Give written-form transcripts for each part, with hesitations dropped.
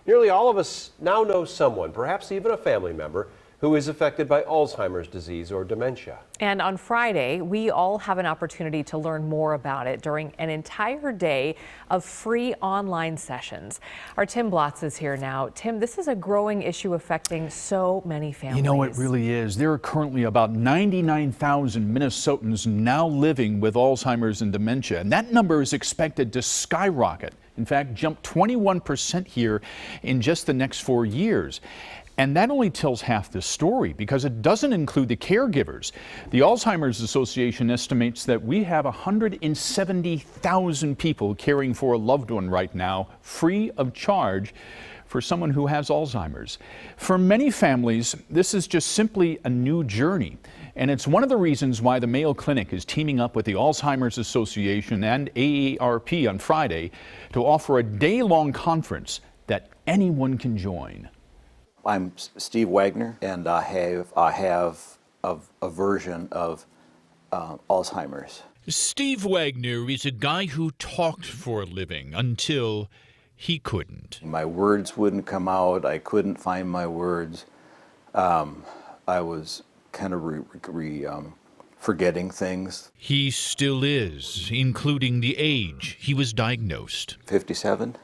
Nearly all of us now know someone, perhaps even a family member, who is affected by Alzheimer's disease or dementia. And on Friday, we all have an opportunity to learn more about it during an entire day of free online sessions. Our Tim Blotz is here now. Tim, this is a growing issue affecting so many families. You know, it really is. There are currently about 99,000 Minnesotans now living with Alzheimer's and dementia, and that number is expected to skyrocket. In fact, jump 21% here in just the next 4 years. And that only tells half the story because it doesn't include the caregivers. The Alzheimer's Association estimates that we have 170,000 people caring for a loved one right now, free of charge for someone who has Alzheimer's. For many families, this is just simply a new journey. And it's one of the reasons why the Mayo Clinic is teaming up with the Alzheimer's Association and AARP on Friday to offer a day-long conference that anyone can join. I'm Steve Wagner, and I have a version of Alzheimer's. Steve Wagner is a guy who talked for a living until he couldn't. My words wouldn't come out. I couldn't find my words. I was kind of forgetting things. He still is, including the age he was diagnosed. 57.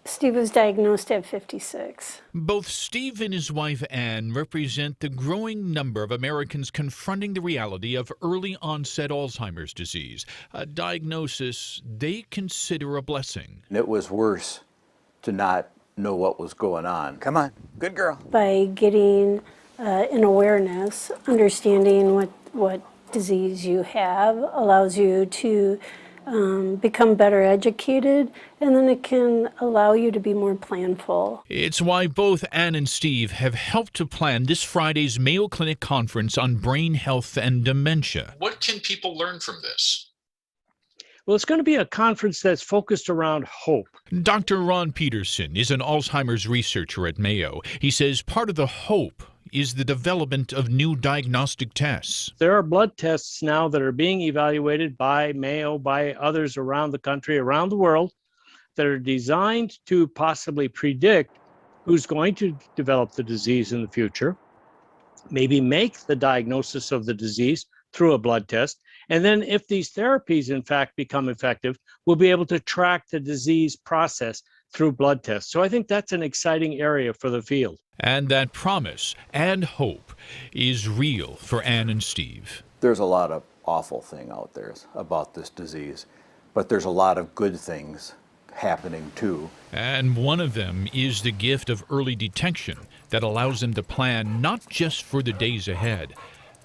Steve was diagnosed at 56. Both Steve and his wife Ann represent the growing number of Americans confronting the reality of early onset Alzheimer's disease, a diagnosis they consider a blessing. And it was worse to not know what was going on. Come on, good girl. By getting an awareness, understanding what disease you have allows you to become better educated, and then it can allow you to be more planful. It's why both Ann and Steve have helped to plan this Friday's Mayo Clinic Conference on brain health and dementia. What can people learn from this? Well, it's going to be a conference that's focused around hope. Dr. Ron Peterson is an Alzheimer's researcher at Mayo. He says part of the hope is the development of new diagnostic tests. There are blood tests now that are being evaluated by Mayo, by others around the country, around the world, that are designed to possibly predict who's going to develop the disease in the future, maybe make the diagnosis of the disease through a blood test, and then if these therapies in fact become effective, we'll be able to track the disease process through blood tests. So I think that's an exciting area for the field. And that promise and hope is real for Ann and Steve. There's a lot of awful thing out there about this disease, but there's a lot of good things happening too. And one of them is the gift of early detection that allows them to plan not just for the days ahead,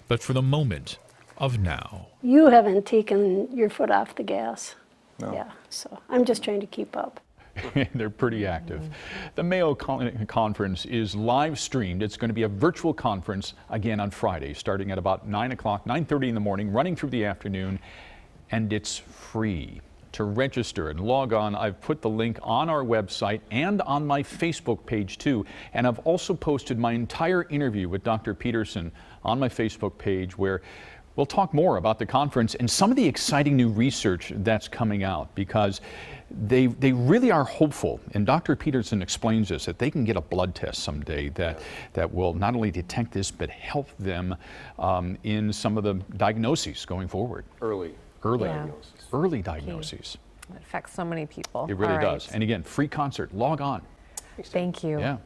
but for the moment of now. You haven't taken your foot off the gas. No. Yeah, so I'm just trying to keep up. They're pretty active. The Mayo Clinic Conference is live streamed. It's going to be a virtual conference again on Friday, starting at about 9 o'clock, 9:30 in the morning, running through the afternoon, and it's free. To register and log on, I've put the link on our website and on my Facebook page too. And I've also posted my entire interview with Dr. Peterson on my Facebook page, where we'll talk more about the conference and some of the exciting new research that's coming out, because they really are hopeful. And Dr. Peterson explains this, that they can get a blood test someday that will not only detect this, but help them in some of the diagnoses going forward. Early diagnoses. It affects so many people. It really does. And again, free concert. Log on. Thank you. Yeah.